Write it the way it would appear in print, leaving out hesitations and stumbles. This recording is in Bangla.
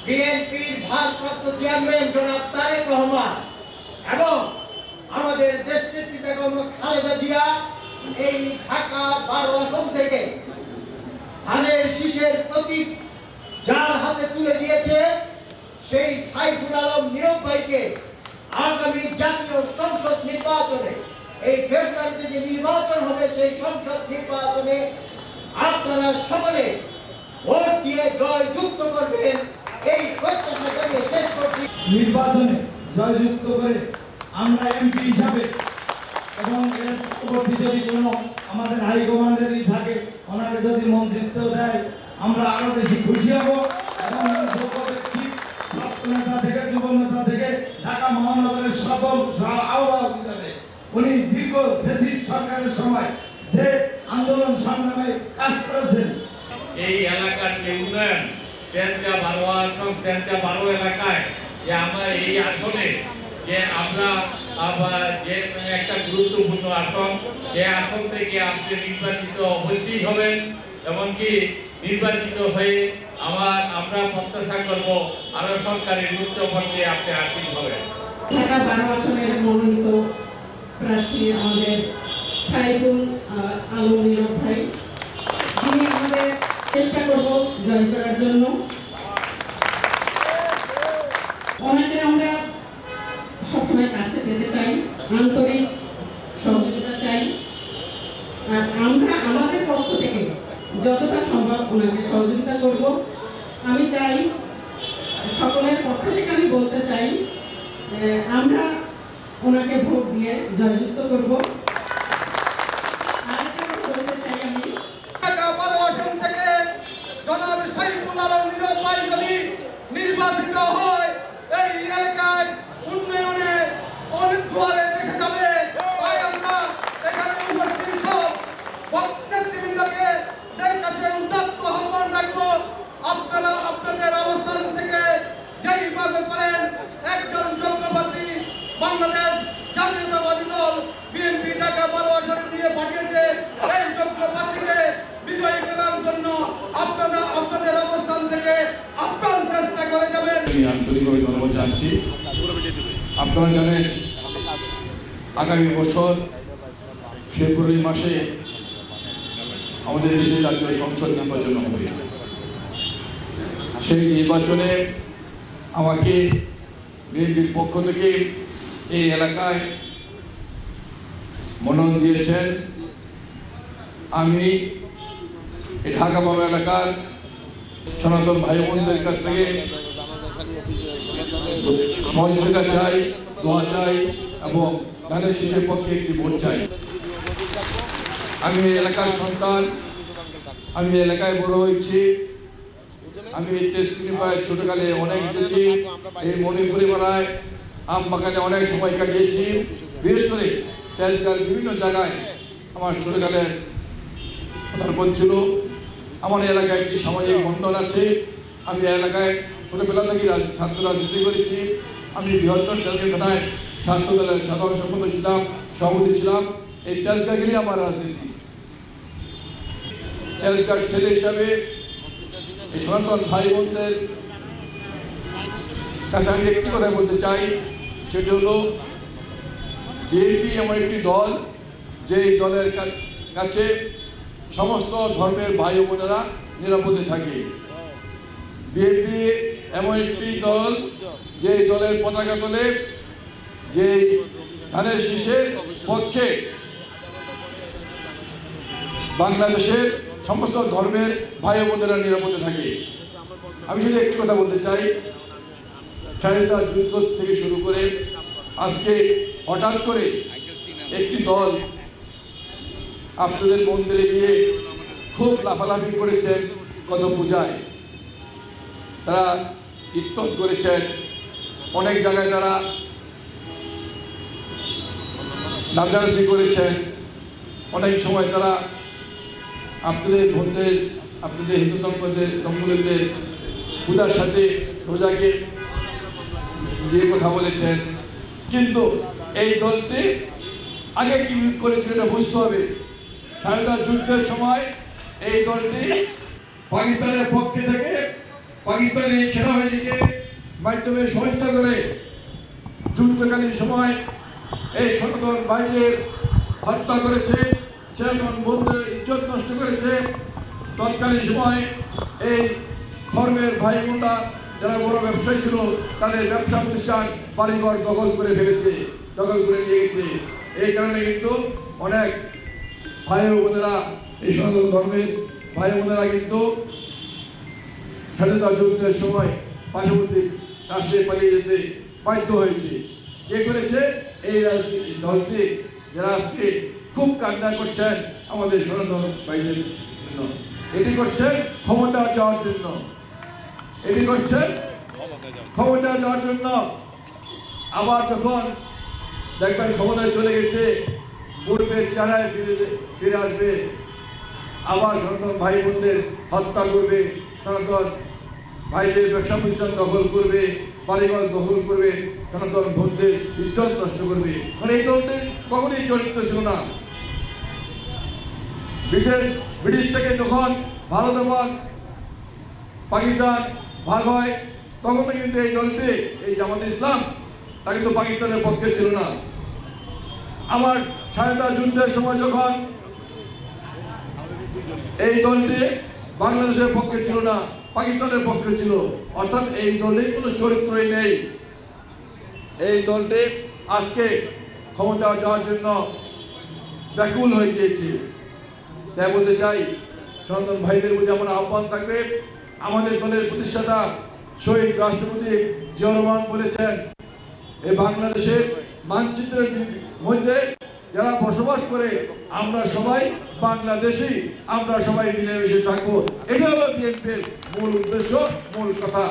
বিএনপির ভারপ্রাপ্ত চেয়ারম্যান জনাব তারেক রহমান এবং আমাদের দেশনেত্রী বেগম খালেদা জিয়া এই ঢাকা 12 আসন থেকে ধানের শীষের প্রতীক যার হাতে তুলে দিয়েছে সেই সাইফুল আলম নীরব ভাইকে আগামী জাতীয় সংসদ নির্বাচনে এই ফেব্রুয়ারিতে যে নির্বাচন হবে সেই সংসদ নির্বাচনে আপনারা সকলে ভোট দিয়ে জয়যুক্ত করবেন এই প্রত্যাশা করে শেষ করছি। নির্বাচনে জয়যুক্ত করে আমরা এমপি হিসাবে এবং এর পরবর্তী যদি কোনো আমাদের হাইকমান্ডেরই থাকে ওনাকে যদি মন্ত্রিত্ব দেয় আমরা আরো বেশি খুশি হব এবং ছাত্র নেতা থেকে যুব নেতা থেকে ঢাকা মহানগরের সকল আহ্বায়ক হিসাবে উনি দীর্ঘ ফ্যাসিস্ট সরকারের সময় যে আন্দোলন সংগ্রামে কাজ করেছেন এই এলাকার যে উন্নয়ন 12 আসন 12 এলাকায় যে আমরা এই আসনে যে আমরা আবার যে একটা গুরুত্বপূর্ণ আসন যে আসন থেকে আপনি নির্বাচিত অবশ্যই হবেন এমনকি নির্বাচিত হয়ে আমরা প্রত্যাশা করব আরো সরকারের উচ্চ পর্যায়ে আপনি আসীন হবেন। ঢাকা 12 আসনের মনোনীত প্রার্থী আমাদের সাইফুল আলম নীরব ভাই, যিনি আমাদের চেষ্টা করব জয় করার জন্য। ওনাকে আমরা সবসময় কাছে পেতে চাই, আন্তরিক সহযোগিতা চাই, আর আমরা আমাদের পক্ষ থেকে যতটা সম্ভব ওনাকে সহযোগিতা করব। আমি চাই সকলের পক্ষ থেকে আমি বলতে চাই আমরা ওনাকে ভোট দিয়ে জয়যুক্ত করব। আরেকটা কথা বলতে চাই আমি ঢাকা 12 আসন থেকে জনাব সাইফুল আলম নীরব ভাই যদি নির্বাচিত হয় এই এলাকায় উন্নয়নে অনেক জোয়ারে ভেসে যাবে। তাই আমরা এখানে উপস্থিত সব নেতৃবৃন্দকে কাছে উদাত্ত আহ্বান রাখবো, আপনারা আপনাদের অবস্থান থেকে যেইভাবে পারেন একজন যোগ্য প্রার্থী বাংলাদেশ জাতীয়তাবাদী দল বিএনপি ঢাকা 12 আসনে দিয়ে পাঠিয়েছে এই যোগ্য প্রার্থীকে বিজয়ী করার জন্য আপনারা আপনাদের অবস্থান থেকে আপ্রাণ চেষ্টা করে যাবেন। আমি আন্তরিকভাবে ধন্যবাদ জানাচ্ছি। আপনারা জানেন আগামী বছর ফেব্রুয়ারি মাসে আমাদের দেশে জাতীয় সংসদ নির্বাচন হবে। সেই নির্বাচনে আমাকে বিএনপির পক্ষ থেকে এই এলাকায় মনোনয়ন দিয়েছেন। আমি এই ঢাকা 12 এলাকার সনাতন ভাই বোনদের কাছ থেকে সহযোগিতা চাই, দোয়া চাই এবং ধানের শীষের পক্ষে একটি ভোট চাই। আমি এই এলাকার সন্তান, আমি এলাকায় বড় হয়েছি। আমি তেজপুরি পাড়ায় ছোটকালে অনেক এসেছি, এই মণিপুরি পাড়ায় আম বাগানে অনেক সময় কাটিয়েছি। বিশেষ করে তেজগাঁর বিভিন্ন জায়গায় আমার ছোটকালের পদার্পণ ছিল। আমার এলাকায় একটি সামাজিক বন্ধন আছে। আমি এলাকায় ছোটবেলা থেকে ছাত্র রাজনীতি করেছি। আমি বৃহত্তর তেজগাঁ থানায় ছাত্র দলের সাধারণ সম্পাদক ছিলাম, সভাপতি ছিলাম। এই তেজগাঁগিরি আমার রাজনীতি। তেজগাঁর ছেলে হিসাবে এই সনাতন ভাই বোনদের কাছে আমি একটি কথা বলতে চাই, সেটি হলো বিএনপি এমন একটি দল যে দলের কাছে সমস্ত ধর্মের ভাই বোনেরা নিরাপদে থাকে। বিএনপি এমন একটি দল যে দলের পতাকা তোলে, যে ধানের শীষের পক্ষে বাংলাদেশের সমস্ত ধর্মের ভাই বোনেরা নিরাপদে থাকে। আমি শুধু একটি কথা বলতে চাই, স্বাধীনতা যুদ্ধ থেকে শুরু করে আজকে হঠাৎ করে একটি দল আপনাদের মন্দিরে গিয়ে খুব লাফালাফি করেছেন, কত পূজায় তারা কীর্তন করেছেন, অনেক জায়গায় তারা নাচানাচি করেছেন, অনেক সময় তারা আপনাদের বোনদের, আপনাদের হিন্দু দম্পতিদের পূজার সাথে রোজাকে দিয়ে কথা বলেছেন। কিন্তু এই দলটি আগে কি করেছিল এটা বুঝতে হবে। স্বাধীনতা যুদ্ধের সময় এই দলটি পাকিস্তানের পক্ষে থেকে পাকিস্তানি সেনাবাহিনীকে মাধ্যমে সহায়তা করে যুদ্ধকালীন সময় এই সনাতন বাহিনীর হত্যা করেছে, সনাতন বন্ধুদের ইজ্জত নষ্ট করেছে। তৎকালীন সময় এই ধর্মের ভাই বোনরা যারা বড় ব্যবসায়ী ছিল তাদের ব্যবসা প্রতিষ্ঠান বাড়িঘর দখল করে ফেলেছে, দখল করে নিয়ে গেছে। এই কারণে কিন্তু অনেক ভাই ও বোনেরা, এই সনাতন ধর্মের ভাই বোনেরা কিন্তু স্বাধীনতা যুদ্ধের সময় পার্শ্ববর্তী রাষ্ট্রে পালিয়ে যেতে বাধ্য হয়েছে। কে করেছে? এই রাজনীতি দলটি, যারা আজকে খুব কান্না করছেন আমাদের সনাতন ভাইদের জন্য। এটি করছেন ক্ষমতা যাওয়ার জন্য, এটি করছেন ক্ষমতা যাওয়ার জন্য। আবার যখন দেখবেন ক্ষমতায় চলে গেছে, পূর্বের চেহারায় ফিরে আসবে, আবার সনাতন ভাই বোনদের হত্যা করবে, সনাতন ভাইদের ব্যবসা প্রতিষ্ঠান দখল করবে, বাড়িঘর দখল করবে, সনাতন বোনদের ইজ্জত নষ্ট করবে। মানে এই দলটির কখনোই চরিত্র ছিল না। ব্রিটিশ থেকে যখন ভারত এবং পাকিস্তান ভাগ হয়, তখন কিন্তু এই দলটি, এই জামাত ইসলাম, তা কিন্তু পাকিস্তানের পক্ষে ছিল না। আমার স্বাধীনতা যুদ্ধের সময় যখন এই দলটি বাংলাদেশের পক্ষে ছিল না, পাকিস্তানের পক্ষে ছিল। অর্থাৎ এই দলের কোনো চরিত্রই নেই। এই দলটি আজকে ক্ষমতা যাওয়ার জন্য ব্যাকুল হয়ে গিয়েছে। তাই বলতে চাই, সনাতন ভাইদের মধ্যে আমার আহ্বান থাকবে, আমাদের দলের প্রতিষ্ঠাতা শহীদ রাষ্ট্রপতি জিয়াউর রহমান বলেছেন, এই বাংলাদেশের মানচিত্রের মধ্যে যারা বসবাস করে আমরা সবাই বাংলাদেশি, আমরা সবাই মিলেমিশে থাকবো। এটা হলো বিএনপির মূল উদ্দেশ্য, মূল কথা।